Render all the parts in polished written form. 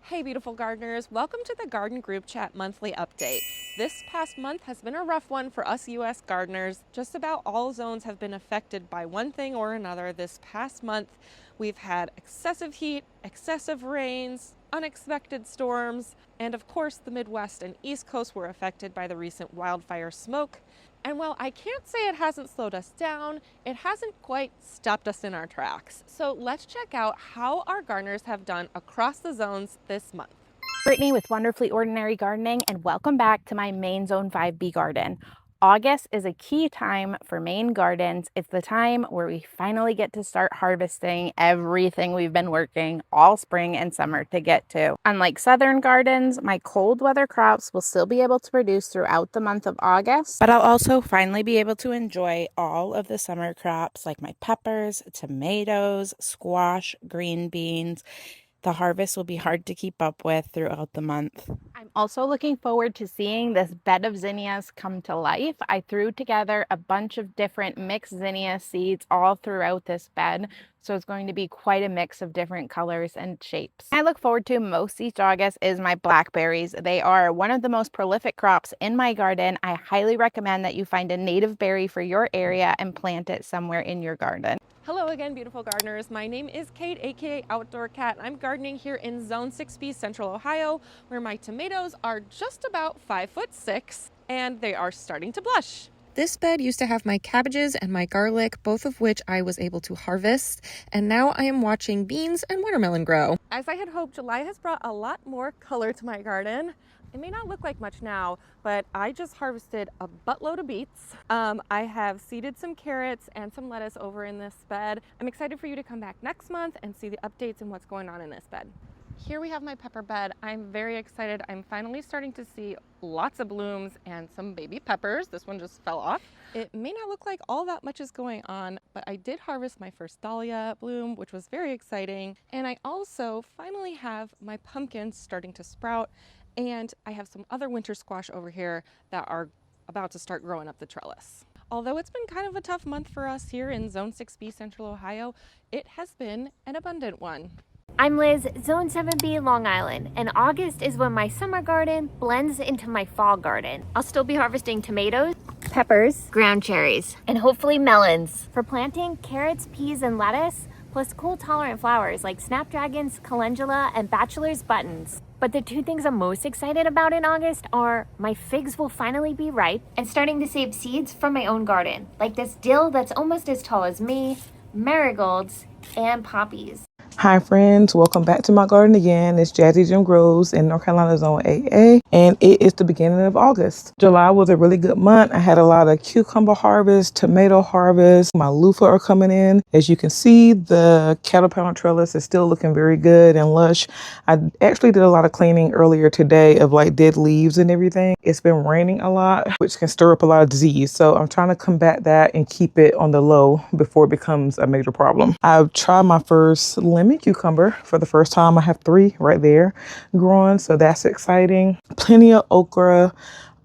Hey beautiful gardeners, welcome to the Garden Group Chat monthly update. This past month has been a rough one for us US gardeners. Just about all zones have been affected by one thing or another this past month. We've had excessive heat, excessive rains, unexpected storms, and of course the Midwest and East Coast were affected by the recent wildfire smoke. And while I can't say it hasn't slowed us down, it hasn't quite stopped us in our tracks. So let's check out how our gardeners have done across the zones this month. Brittany with Wonderfully Ordinary Gardening, and welcome back to my main Zone 5B garden. August is a key time for Maine gardens. It's the time where we finally get to start harvesting everything we've been working all spring and summer to get to. Unlike southern gardens, my cold weather crops will still be able to produce throughout the month of August, but I'll also finally be able to enjoy all of the summer crops like my peppers, tomatoes, squash, green beans. The harvest will be hard to keep up with throughout the month. I'm also looking forward to seeing this bed of zinnias come to life. I threw together a bunch of different mixed zinnia seeds all throughout this bed, so it's going to be quite a mix of different colors and shapes. I look forward to most each August is my blackberries. They are one of the most prolific crops in my garden. I highly recommend that you find a native berry for your area and plant it somewhere in your garden. Hello again, beautiful gardeners. My name is Kate, aka Outdoor Cat. I'm gardening here in Zone 6B, Central Ohio, where my tomatoes are just about 5'6" and they are starting to blush. This bed used to have my cabbages and my garlic, both of which I was able to harvest, and now I am watching beans and watermelon grow. As I had hoped, July has brought a lot more color to my garden. It may not look like much now, but I just harvested a buttload of beets. I have seeded some carrots and some lettuce over in this bed. I'm excited for you to come back next month and see the updates and what's going on in this bed. Here we have my pepper bed. I'm very excited. I'm finally starting to see lots of blooms and some baby peppers. This one just fell off. It may not look like all that much is going on, but I did harvest my first dahlia bloom, which was very exciting. And I also finally have my pumpkins starting to sprout. And I have some other winter squash over here that are about to start growing up the trellis. Although it's been kind of a tough month for us here in Zone 6B, Central Ohio, it has been an abundant one. I'm Liz, Zone 7B, Long Island, and August is when my summer garden blends into my fall garden. I'll still be harvesting tomatoes, peppers, ground cherries, and hopefully melons. For planting carrots, peas, and lettuce, plus cold-tolerant flowers like snapdragons, calendula, and bachelor's buttons. But the two things I'm most excited about in August are my figs will finally be ripe and starting to save seeds from my own garden, like this dill that's almost as tall as me, marigolds, and poppies. Hi friends, welcome back to my garden again. It's Jazzy Jim Groves in North Carolina Zone 8A, and it is the beginning of August. July was a really good month. I had a lot of cucumber harvest, tomato harvest. My loofah are coming in. As you can see, the cattle pound trellis is still looking very good and lush. I actually did a lot of cleaning earlier today of like dead leaves and everything. It's been raining a lot, which can stir up a lot of disease. So I'm trying to combat that and keep it on the low before it becomes a major problem. I've tried my first lemon cucumber for the first time. I have 3 right there growing, so that's exciting. Plenty of okra,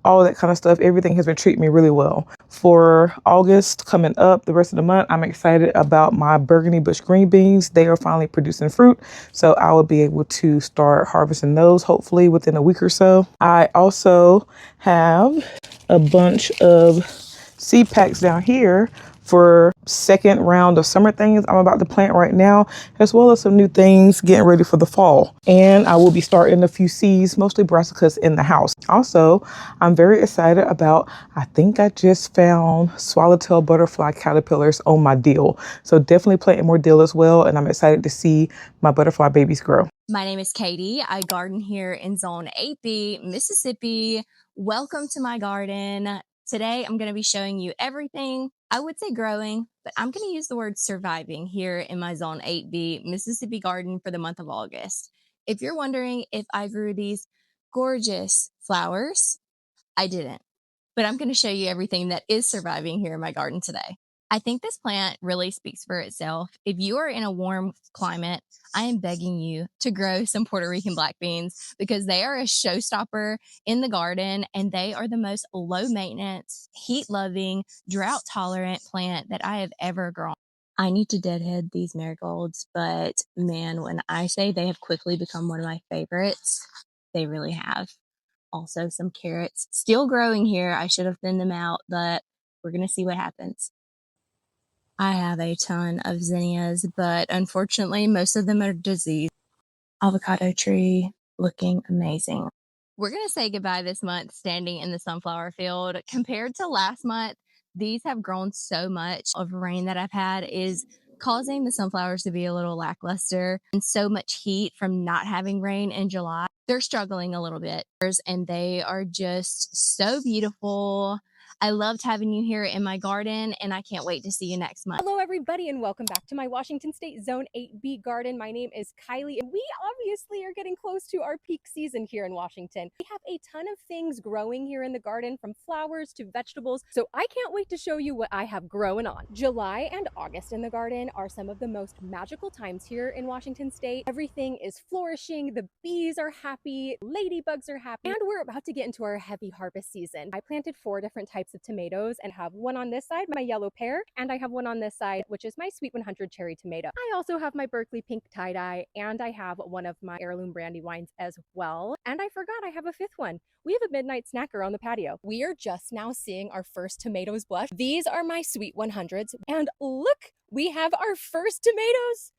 all that kind of stuff. Everything has been treating me really well. For August coming up, the rest of the month, I'm excited about my burgundy bush green beans. They are finally producing fruit, so I will be able to start harvesting those hopefully within a week or so. I also have a bunch of seed packs down here for second round of summer things I'm about to plant right now, as well as some new things getting ready for the fall. And I will be starting a few seeds, mostly brassicas, in the house. Also, I'm very excited about, I think I just found swallowtail butterfly caterpillars on my dill. So definitely planting more dill as well, and I'm excited to see my butterfly babies grow. My name is Cady. I garden here in Zone 8B, Mississippi. Welcome to my garden. Today, I'm going to be showing you everything, I would say growing, but I'm going to use the word surviving here in my Zone 8B Mississippi garden for the month of August. If you're wondering if I grew these gorgeous flowers, I didn't, but I'm going to show you everything that is surviving here in my garden today. I think this plant really speaks for itself. If you are in a warm climate, I am begging you to grow some Puerto Rican black beans because they are a showstopper in the garden and they are the most low maintenance, heat loving, drought tolerant plant that I have ever grown. I need to deadhead these marigolds, but man, when I say they have quickly become one of my favorites, they really have. Also, some carrots still growing here. I should have thinned them out, but we're going to see what happens. I have a ton of zinnias, but unfortunately, most of them are diseased. Avocado tree looking amazing. We're going to say goodbye this month standing in the sunflower field. Compared to last month, these have grown so much. Of rain that I've had is causing the sunflowers to be a little lackluster, and so much heat from not having rain in July. They're struggling a little bit, and they are just so beautiful. I loved having you here in my garden, and I can't wait to see you next month. Hello everybody and welcome back to my Washington State Zone 8B garden. My name is Kylie and we obviously are getting close to our peak season here in Washington. We have a ton of things growing here in the garden, from flowers to vegetables, so I can't wait to show you what I have growing on. July and August in the garden are some of the most magical times here in Washington State. Everything is flourishing, the bees are happy, ladybugs are happy, and we're about to get into our heavy harvest season. I planted 4 different types of tomatoes and have one on this side, my yellow pear, and I have one on this side, which is my Sweet 100 cherry tomato. I also have my Berkeley pink tie-dye, and I have one of my heirloom brandy wines as well. And I forgot I have a 5th one. We have a midnight snacker on the patio. We are just now seeing our first tomatoes blush. These are my Sweet 100s, and look, we have our first tomatoes,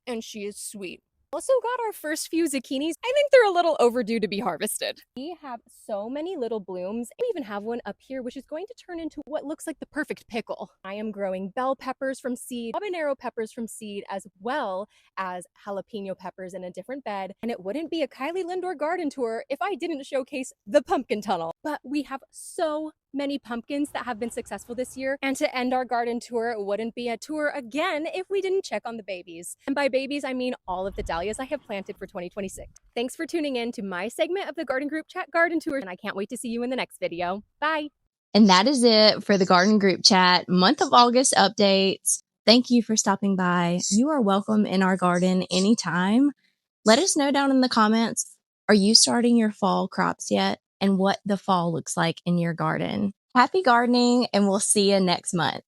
and she is sweet. Also got our first few zucchinis. I think they're a little overdue to be harvested. We have so many little blooms. We even have one up here, which is going to turn into what looks like the perfect pickle. I am growing bell peppers from seed, habanero peppers from seed, as well as jalapeno peppers in a different bed. And it wouldn't be a Kylie Lindor garden tour if I didn't showcase the pumpkin tunnel. But we have so many pumpkins that have been successful this year, and to end our garden tour, it wouldn't be a tour again if we didn't check on the babies. And by babies, I mean all of the dahlias I have planted for 2026. Thanks for tuning in to my segment of the Garden Group Chat Garden Tour, and I can't wait to see you in the next video. Bye! And that is it for the Garden Group Chat month of August updates. Thank you for stopping by. You are welcome in our garden anytime. Let us know down in the comments, are you starting your fall crops yet? And what the fall looks like in your garden. Happy gardening, and we'll see you next month.